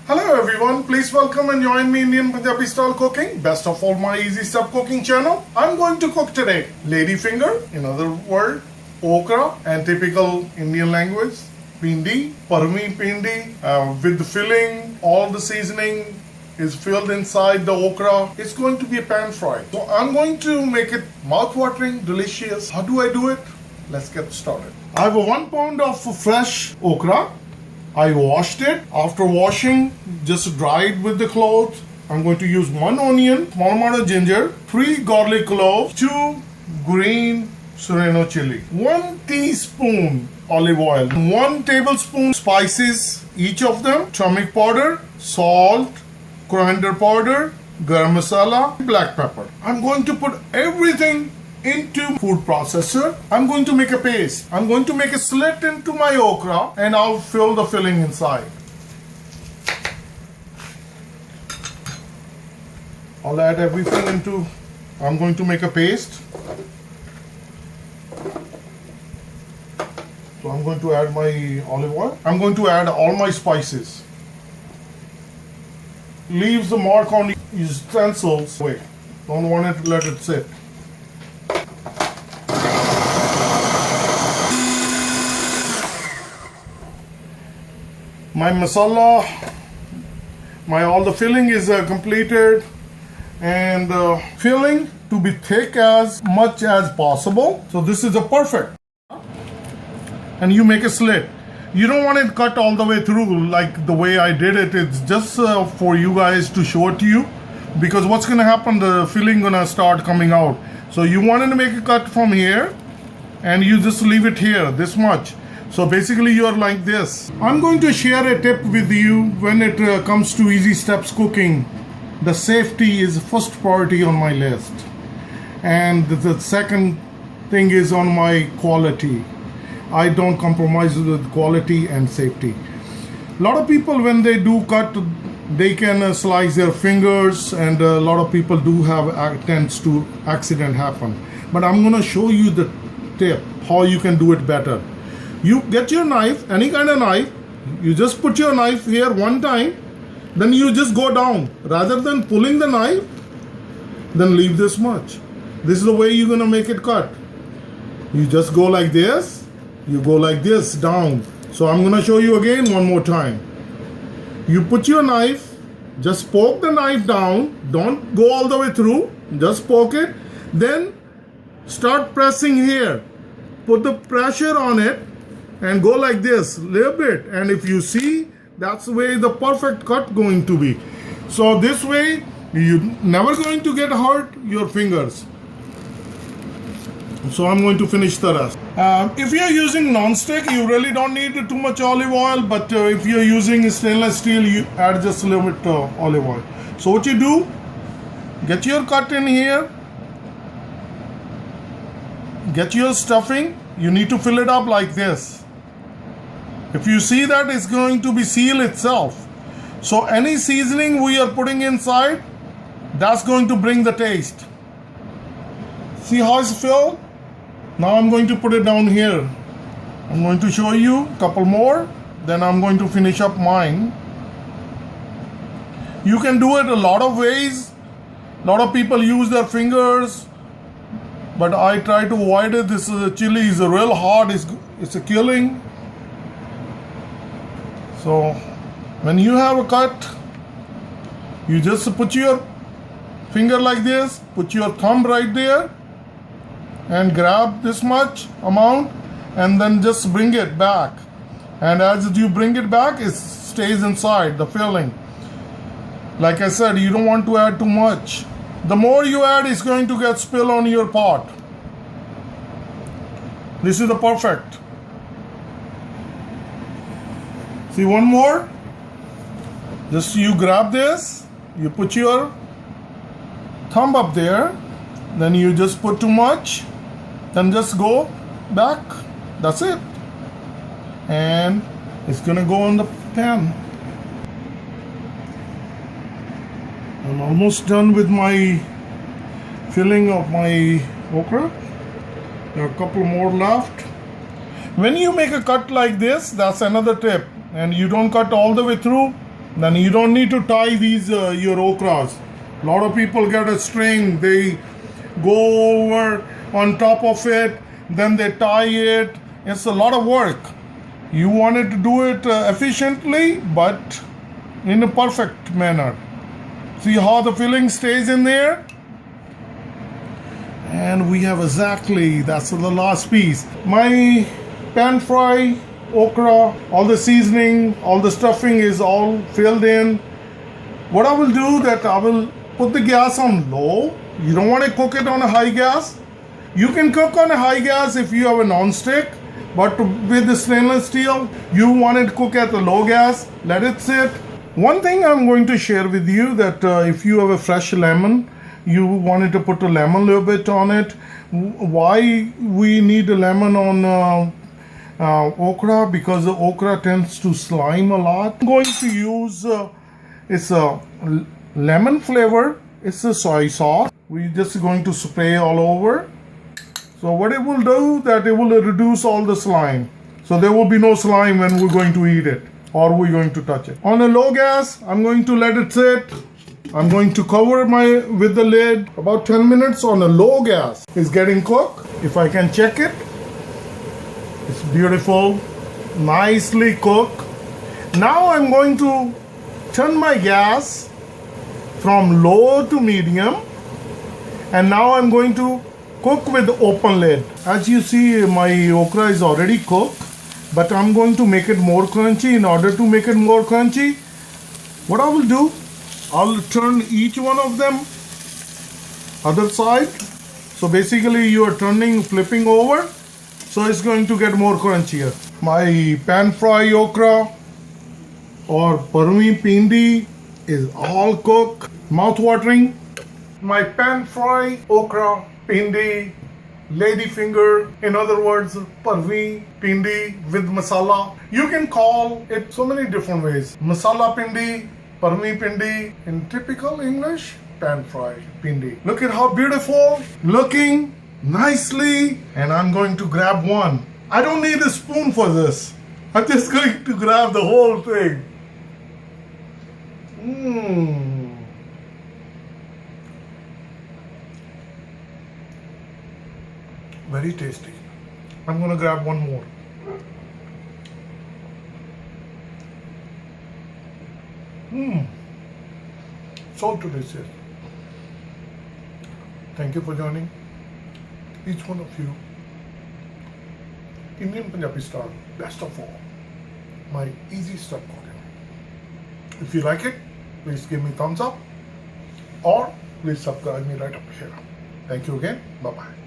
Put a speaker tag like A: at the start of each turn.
A: Hello everyone, please welcome and join me in Indian Punjabi style cooking, best of all my easy stuff cooking channel. I'm going to cook today lady finger, in other word, okra, and typical Indian language, Bhindi, Bharvi Bhindi, with the filling, all the seasoning is filled inside the okra. It's going to be a pan fry. So I'm going to make it mouth-watering, delicious. How do I do it? Let's get started. I have 1 pound of fresh okra. I washed it. After washing, just dried with the cloth. I'm going to use 1 onion, small amount of ginger, 3 garlic cloves, 2 green Serrano Chili, 1 teaspoon olive oil, 1 tablespoon spices, each of them, turmeric powder, salt, coriander powder, garam masala, black pepper. I'm going to put everything into food processor. I'm going to make a paste. I'm going to make a slit into my okra and I'll fill the filling inside. I'll add everything into, I'm going to make a paste. So I'm going to add my olive oil. I'm going to add all my spices. Leaves the mark on utensils. Wait, don't want it to let it sit. My masala, all the filling is completed, and filling to be thick as much as possible. So this is a perfect. And you make a slit. You don't want it cut all the way through like the way I did it. It's just for you guys to show it to you, because what's gonna happen, the filling gonna start coming out. So you wanted to make a cut from here and you just leave it here, this much. So basically you're like this. I'm going to share a tip with you when it comes to easy steps cooking. The safety is first priority on my list. And the second thing is on my quality. I don't compromise with quality and safety. A lot of people, when they do cut, they can slice their fingers, and a lot of people do have tends to accident happen. But I'm gonna show you the tip, how you can do it better. You get your knife, any kind of knife, you just put your knife here one time, then you just go down. Rather than pulling the knife, then leave this much. This is the way you're gonna make it cut. You just go like this, you go like this down. So I'm gonna show you again one more time. You put your knife, just poke the knife down, don't go all the way through, just poke it, then start pressing here. Put the pressure on it and go like this, little bit. And if you see, that's the way the perfect cut going to be. So this way, you're never going to get hurt your fingers. So I'm going to finish the rest. If you're using non-stick, you really don't need too much olive oil. But if you're using stainless steel, you add just a little bit olive oil. So what you do, get your cut in here. Get your stuffing. You need to fill it up like this. If you see that, it's going to be seal itself. So any seasoning we are putting inside, that's going to bring the taste. See how it's filled? Now I'm going to put it down here. I'm going to show you a couple more, then I'm going to finish up mine. You can do it a lot of ways. A lot of people use their fingers, but I try to avoid it. This chili is real hard, it's a killing. So when you have a cut, you just put your finger like this, put your thumb right there and grab this much amount and then just bring it back. And as you bring it back, it stays inside the filling. Like I said, you don't want to add too much. The more you add, it's going to get spilled on your pot. This is the perfect. See, one more. Just you grab this, you put your thumb up there, then you just put too much, then just go back. That's it. And it's gonna go in the pan. I'm almost done with my filling of my okra. There are a couple more left. When you make a cut like this, that's another tip. And you don't cut all the way through. Then you don't need to tie these your okras. A lot of people get a string, they go over on top of it, then they tie it. It's a lot of work. You wanted to do it efficiently, but in a perfect manner. See how the filling stays in there? And we have exactly, that's the last piece. My pan fry okra, all the seasoning, all the stuffing is all filled in. What I will do that I will put the gas on low. You don't want to cook it on a high gas. You can cook on a high gas if you have a non-stick, but with the stainless steel, you want it to cook at the low gas. Let it sit. One thing I'm going to share with you that if you have a fresh lemon, you wanted to put a lemon a little bit on it. Why we need a lemon on okra? Because the okra tends to slime a lot. I'm going to use it's a lemon flavor. It's a soy sauce. We're just going to spray all over. So what it will do that it will reduce all the slime. So there will be no slime when we're going to eat it or we're going to touch it. On a low gas, I'm going to let it sit. I'm going to cover with the lid about 10 minutes on a low gas. It's getting cooked. If I can check it, it's beautiful, nicely cooked. Now I'm going to turn my gas from low to medium, and now I'm going to cook with open lid. As you see, my okra is already cooked, but I'm going to make it more crunchy. In order to make it more crunchy, what I will do, I'll turn each one of them other side. So basically you are flipping over, so it's going to get more crunchier. My pan fry okra or Bharvi Bhindi is all cooked, mouth watering. My pan fry okra, Bhindi, ladyfinger, in other words, Bharvi Bhindi with masala. You can call it so many different ways. Masala Bhindi, Bharvi Bhindi, in typical English, pan fry Bhindi. Look at how beautiful, looking nicely, and I'm going to grab one. I don't need a spoon for this. I'm just going to grab the whole thing. Very tasty. I'm going to grab one more. So delicious. Thank you for joining. Each one of you. Indian Punjabi style, best of all. My easy step cooking. If you like it, please give me thumbs up or please subscribe me right up here. Thank you again. Bye-bye.